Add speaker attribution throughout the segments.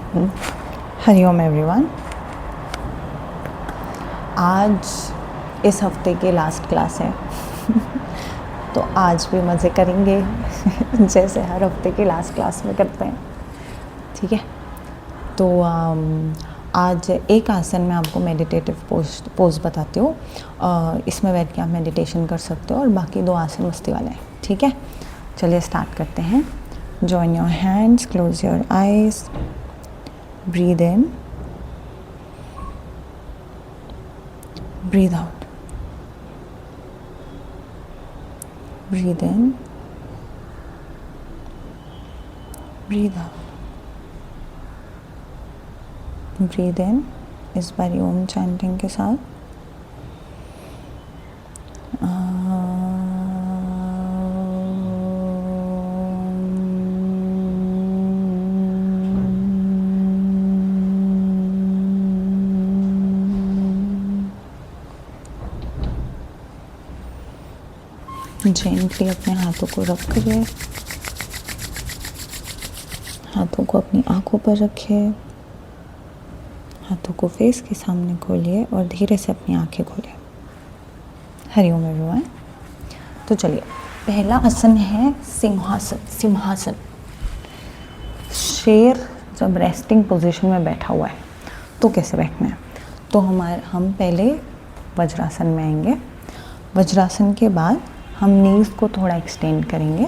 Speaker 1: Hariom everyone. आज इस हफ्ते की लास्ट क्लास है तो आज भी मज़े करेंगे जैसे हर हफ्ते की लास्ट क्लास में करते हैं। ठीक है, तो आज एक आसन में आपको मेडिटेटिव पोज बताती हूँ। इसमें बैठ के आप मेडिटेशन कर सकते हो और बाकी दो आसन मस्ती वाले हैं। ठीक है, चलिए स्टार्ट करते हैं। Join your hands, close your eyes, breathe in, breathe out, breathe in, breathe out, breathe in इस बारी ओम चैंटिंग के साथ। जेंटली अपने हाथों को रखिए, हाथों को अपनी आंखों पर रखिए, हाथों को फेस के सामने खोलिए और धीरे से अपनी आंखें खोलिए। हरिओम एवरीवन। तो चलिए, पहला आसन है सिंहासन। सिंहासन, शेर जब रेस्टिंग पोजीशन में बैठा हुआ है तो कैसे बैठना है। तो हम पहले वज्रासन में आएंगे। वज्रासन के बाद हम नीज़ को थोड़ा एक्सटेंड करेंगे।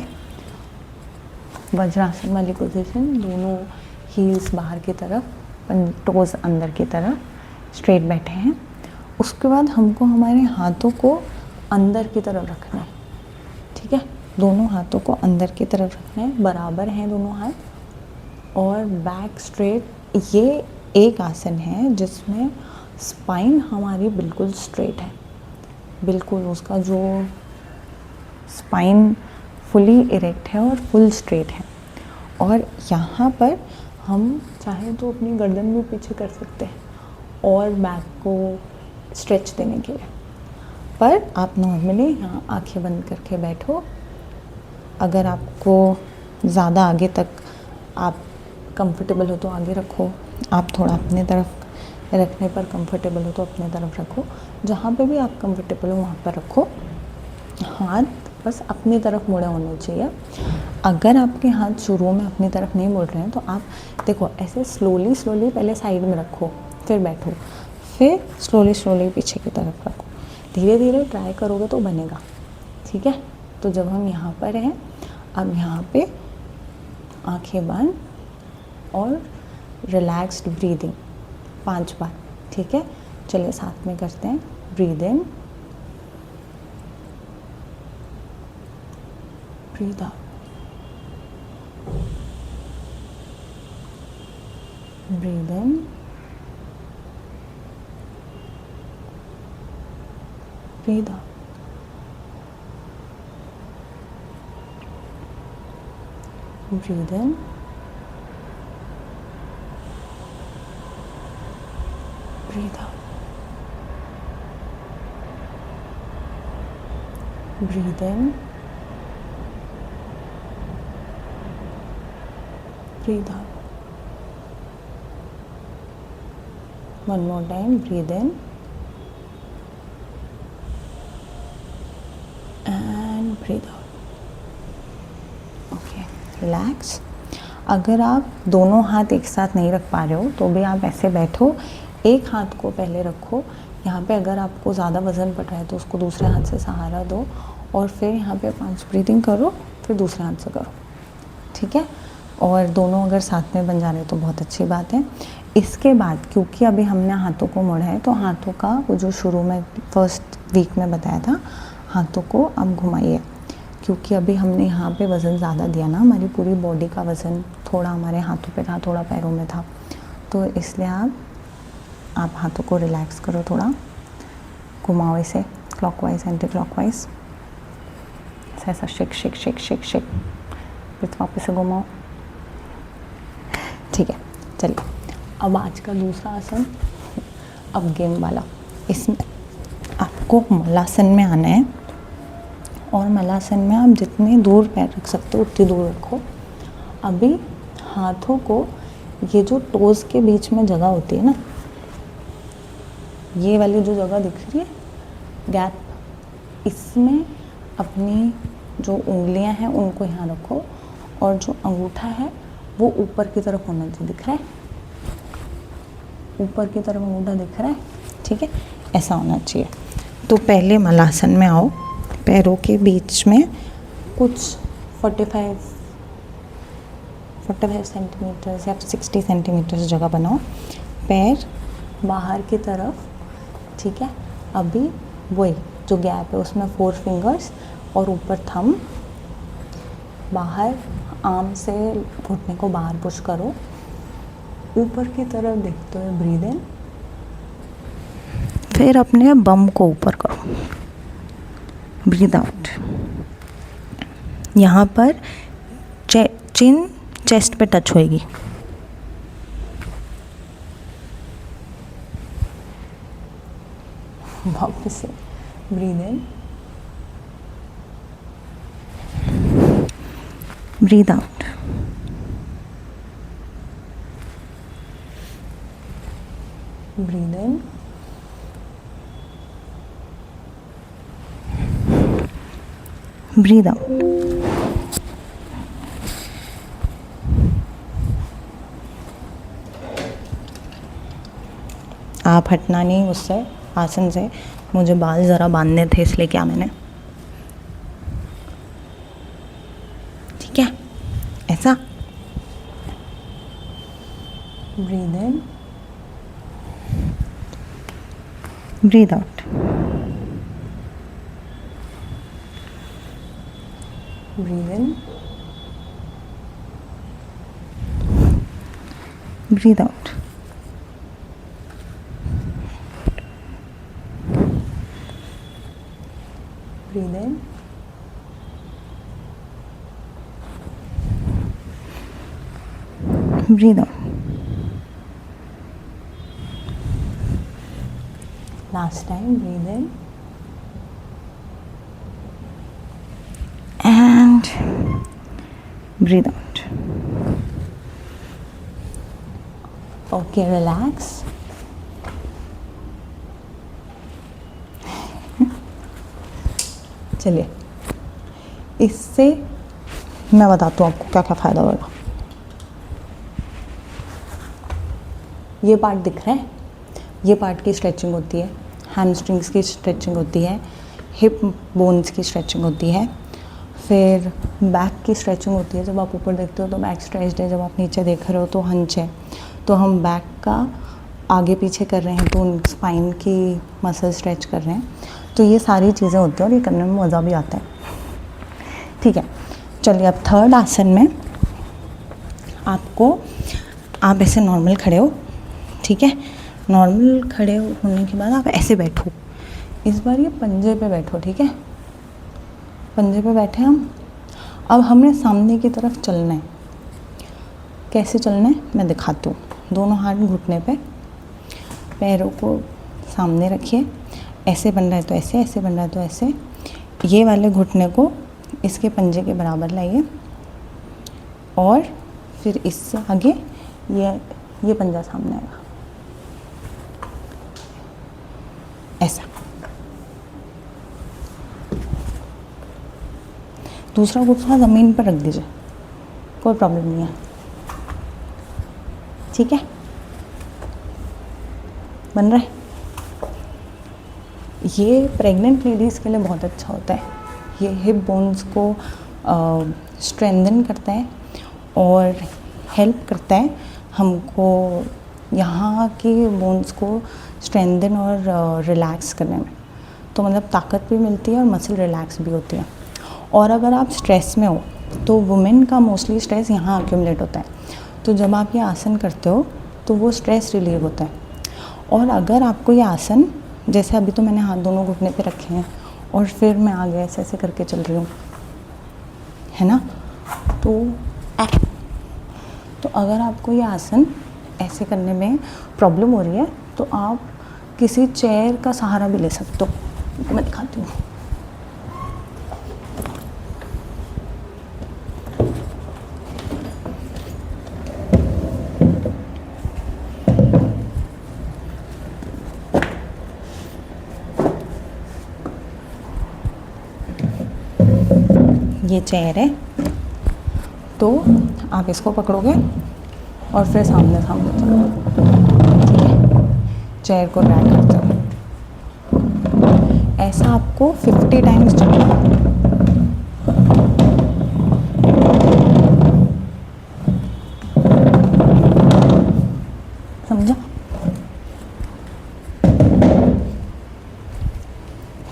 Speaker 1: वज्रासन वाली पोजीशन, दोनों हील्स बाहर की तरफ, टोज अंदर की तरफ स्ट्रेट बैठे हैं। उसके बाद हमको हमारे हाथों को अंदर की तरफ रखना है। ठीक है, दोनों हाथों को अंदर की तरफ रखना है, बराबर हैं दोनों हाथ और बैक स्ट्रेट। ये एक आसन है जिसमें स्पाइन हमारी बिल्कुल स्ट्रेट है, बिल्कुल उसका जो स्पाइन फुली इरेक्ट है और फुल स्ट्रेट है। और यहाँ पर हम चाहे तो अपनी गर्दन भी पीछे कर सकते हैं और बैक को स्ट्रेच देने के लिए, पर आप नॉर्मली यहाँ आंखें बंद करके बैठो। अगर आपको ज़्यादा आगे तक आप कंफर्टेबल हो तो आगे रखो, आप थोड़ा अपने तरफ रखने पर कंफर्टेबल हो तो अपने तरफ रखो। जहाँ पे भी आप कंफर्टेबल हो वहाँ पर रखो। हाथ बस अपनी तरफ मुड़े होने चाहिए। अगर आपके हाथ शुरू में अपनी तरफ नहीं मुड़ रहे हैं तो आप देखो ऐसे स्लोली पहले साइड में रखो, फिर बैठो, फिर स्लोली पीछे की तरफ रखो। धीरे धीरे ट्राई करोगे तो बनेगा। ठीक है, तो जब हम यहाँ पर हैं, अब यहाँ पे आंखें बंद और रिलैक्स्ड ब्रीदिंग 5 बार। ठीक है, चलिए साथ में करते हैं। Breathe in, breathe out, breathe in, breathe out, breathe in, breathe out, breathe in, breathe out. One more time, breathe in and breathe out. Okay, relax. अगर आप दोनों हाथ एक साथ नहीं रख पा रहे हो तो भी आप ऐसे बैठो, एक हाथ को पहले रखो यहाँ पे। अगर आपको ज़्यादा वज़न पड़ रहा है तो उसको दूसरे हाथ से सहारा दो और फिर यहाँ पे 5 ब्रीदिंग करो, फिर दूसरे हाथ से करो। ठीक है, और दोनों अगर साथ में बन जा रहे तो बहुत अच्छी बात है। इसके बाद क्योंकि अभी हमने हाथों को मोड़ा है तो हाथों का वो जो शुरू में फर्स्ट वीक में बताया था, हाथों को आप घुमाइए। क्योंकि अभी हमने यहाँ पे वज़न ज़्यादा दिया ना, हमारी पूरी बॉडी का वज़न थोड़ा हमारे हाथों पे था, थोड़ा पैरों में था, तो इसलिए आप हाथों को रिलैक्स करो, थोड़ा घुमाओ इसे क्लॉकवाइज एंटी क्लॉकवाइज, ऐसा shake shake shake shake shake, फिर वापस से घुमाओ। ठीक है, चलिए अब आज का दूसरा आसन, अब गेम वाला। इसमें आपको मलासन में आना है और मलासन में आप जितने दूर पैर रख सकते हो उतनी दूर रखो। अभी हाथों को ये जो टोज़ के बीच में जगह होती है ना, ये वाली जो जगह दिख रही है गैप, इसमें अपनी जो उंगलियां हैं उनको यहाँ रखो और जो अंगूठा है वो ऊपर की तरफ होना चाहिए। दिख रहा है? ऊपर की तरफ अंगूठा दिख रहा है, ठीक है, ऐसा होना चाहिए। तो पहले मलासन में आओ, पैरों के बीच में कुछ 45 सेंटीमीटर्स या 60 सेंटीमीटर्स जगह बनाओ, पैर बाहर की तरफ, ठीक है। अभी वही जो गैप है उसमें 4 फिंगर्स और ऊपर थंब, बाहर आर्म से घुटने को बाहर पुश करो, ऊपर की तरफ देखते हुए ब्रीद इन, फिर अपने बम को ऊपर करो, ब्रीद आउट। यहाँ पर चिन चेस्ट पे टच होएगी, वापस से breathe in, breathe out, breathe in, breathe out. आप हटना नहीं उससे, आसन से। मुझे बाल ज़रा बांधने थे इसलिए क्या मैंने, ठीक है, ऐसा। Breathe in, breathe out, breathe in, breathe out, breathe in, breathe out. Last time, breathe in and breathe out. Okay, relax. चलिए, इससे मैं बताता हूँ आपको क्या क्या फ़ायदा होगा। ये पार्ट दिख रहा है, ये पार्ट की स्ट्रेचिंग होती है, हैमस्ट्रिंग्स की स्ट्रेचिंग होती है, हिप बोन्स की स्ट्रेचिंग होती है, फिर बैक की स्ट्रेचिंग होती है। जब आप ऊपर देखते हो तो बैक स्ट्रेच्ड है, जब आप नीचे देख रहे हो तो हंच है। तो हम बैक का आगे पीछे कर रहे हैं तो स्पाइन की मसल स्ट्रेच कर रहे हैं। तो ये सारी चीज़ें होती हैं और ये करने में मज़ा भी आता है, ठीक है। चलिए, अब थर्ड आसन में आप ऐसे नॉर्मल खड़े हो, ठीक है। नॉर्मल खड़े होने के बाद आप ऐसे बैठो। इस बार ये पंजे पे बैठो, ठीक है। पंजे पे बैठे हम। अब हमने सामने की तरफ चलना है। कैसे चलना है मैं दिखाती हूँ। दोनों हाथ घुटने पे, पैरों को सामने रखिए। ऐसे बन रहा है तो ऐसे, ऐसे बन रहा है तो ऐसे। ये वाले घुटने को इसके पंजे के बराबर लाइए और फिर इससे आगे ये पंजा सामने आएगा, ऐसा। दूसरा घुटना ज़मीन पर रख दीजिए, कोई प्रॉब्लम नहीं है, ठीक है। बन रहा है। ये प्रेग्नेंट लेडीज़ के लिए बहुत अच्छा होता है। ये हिप बोन्स को स्ट्रेंथन करता है और हेल्प करता है हमको यहाँ के बोन्स को स्ट्रेंथन और रिलैक्स करने में। तो मतलब ताकत भी मिलती है और मसल रिलैक्स भी होती है। और अगर आप स्ट्रेस में हो तो वुमेन का मोस्टली स्ट्रेस यहाँ अक्यूमुलेट होता है। तो जब आप ये आसन करते हो तो वो स्ट्रेस रिलीव होता है। और अगर आपको ये आसन, जैसे अभी तो मैंने हाथ दोनों घुटने पे रखे हैं और फिर मैं आगे ऐसे ऐसे करके चल रही हूँ, है ना। तो अगर आपको ये आसन ऐसे करने में प्रॉब्लम हो रही है तो आप किसी चेयर का सहारा भी ले सकते हो। मैं दिखाती हूँ। ये चेयर है, तो आप इसको पकड़ोगे और फिर सामने सामने चलो, ठीक है, चेयर को ड्रैग करते हो। ऐसा आपको 50 टाइम्स चलना है। समझा?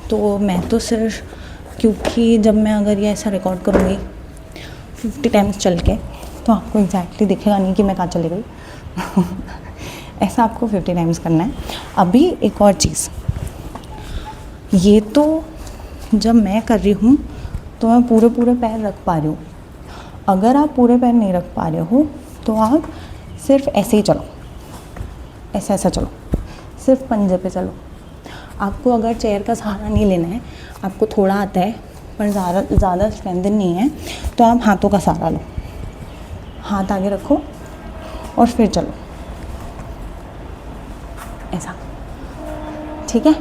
Speaker 1: तो मैं तो सिर्फ, क्योंकि जब मैं अगर ये ऐसा रिकॉर्ड करूँगी 50 टाइम्स चल के, तो आपको एग्जैक्टली दिखेगा नहीं कि मैं कहाँ चली गई। ऐसा आपको 50 टाइम्स करना है। अभी एक और चीज़, ये तो जब मैं कर रही हूँ तो मैं पूरे पूरे पैर रख पा रही हूँ। अगर आप पूरे पैर नहीं रख पा रहे हो तो आप सिर्फ ऐसे ही चलो, ऐसा ऐसा चलो, सिर्फ पंजे पे चलो। आपको अगर चेयर का सहारा नहीं लेना है, आपको थोड़ा आता है पर ज़्यादा स्ट्रेंथन नहीं है, तो आप हाथों का सहारा लो। हाथ आगे रखो और फिर चलो, ऐसा, ठीक है।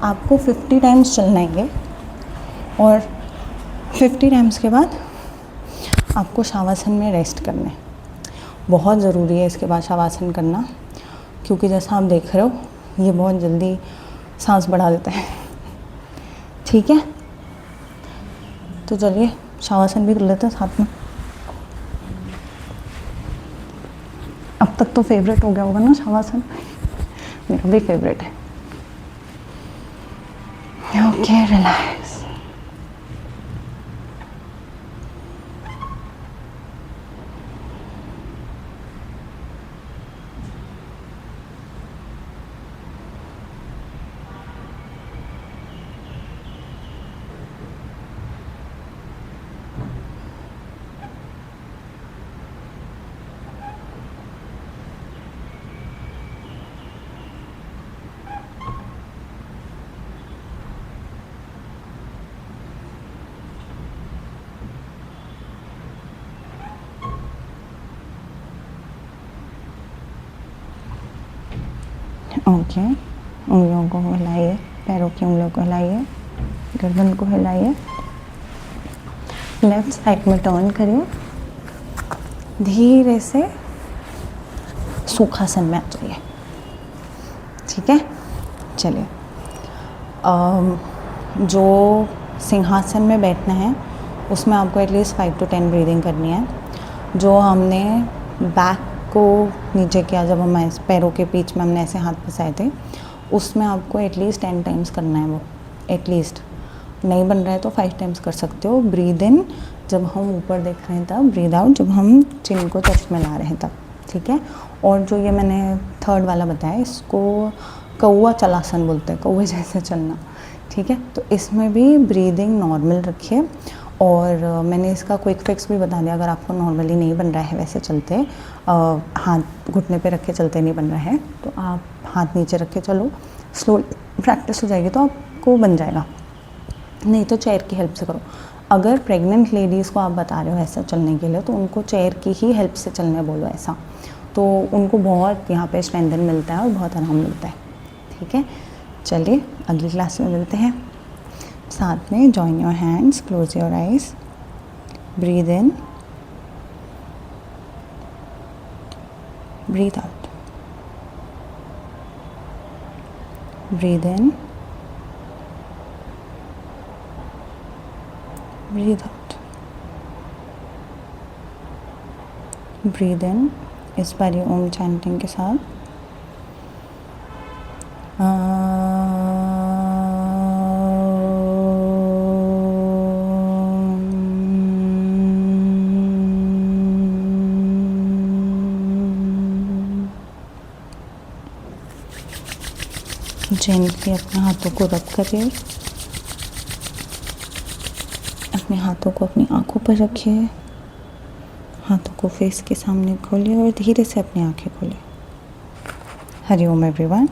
Speaker 1: आपको 50 टाइम्स चलना है ये, और 50 टाइम्स के बाद आपको शवासन में रेस्ट करना है। बहुत ज़रूरी है इसके बाद शवासन करना, क्योंकि जैसा आप देख रहे हो ये बहुत जल्दी सांस बढ़ा देता है, ठीक है। तो चलिए शवासन भी कर लेते हैं साथ में। अब तक तो फेवरेट हो गया होगा ना शवासन, मेरा भी फेवरेट है। Okay, relax. ओके, उंगलियों को हिलाइए, पैरों की उंगलियों को हिलाइए, गर्दन को हिलाइए, लेफ्ट साइड में टर्न करिए, धीरे से सुखासन में आ जाइए, ठीक है। चलिए, जो सिंहासन में बैठना है उसमें आपको एटलीस्ट 5 to 10 ब्रीदिंग करनी है। जो हमने बैक को नीचे किया, जब हम पैरों के बीच में हमने ऐसे हाथ फंसाए थे, उसमें आपको एटलीस्ट 10 टाइम्स करना है वो, एटलीस्ट। नहीं बन रहा है तो 5 टाइम्स कर सकते हो। ब्रीद इन जब हम ऊपर देख रहे हैं तब, ब्रीद आउट जब हम चिन को चेस्ट में ला रहे हैं तब, ठीक है। और जो ये मैंने थर्ड वाला बताया, इसको कौवा चलासन बोलते हैं, कौवे जैसे चलना, ठीक है। तो इसमें भी ब्रीदिंग नॉर्मल रखिए। और मैंने इसका क्विक फिक्स भी बता दिया, अगर आपको नॉर्मली नहीं बन रहा है वैसे चलते, हाथ घुटने पे रख के चलते नहीं बन रहा है, तो आप हाथ नीचे रख के चलो। स्लो प्रैक्टिस हो जाएगी तो आपको बन जाएगा, नहीं तो चेयर की हेल्प से करो। अगर प्रेग्नेंट लेडीज़ को आप बता रहे हो ऐसा चलने के लिए, तो उनको चेयर की ही हेल्प से चलने बोलो ऐसा, तो उनको बहुत यहाँ पे स्ट्रेंथन मिलता है और बहुत आराम मिलता है, ठीक है। चलिए अगली क्लास में मिलते हैं। साथ में join your hands, close your eyes, breathe in, breathe out, breathe in, breathe out, breathe in. इस बार ये ओम चैंटिंग के साथ जेंटली अपने हाथों को रब करिए, अपने हाथों को अपनी आंखों पर रखिए, हाथों को फेस के सामने खोलिए और धीरे से अपनी आंखें खोलिए। हरि ओम एवरीवन।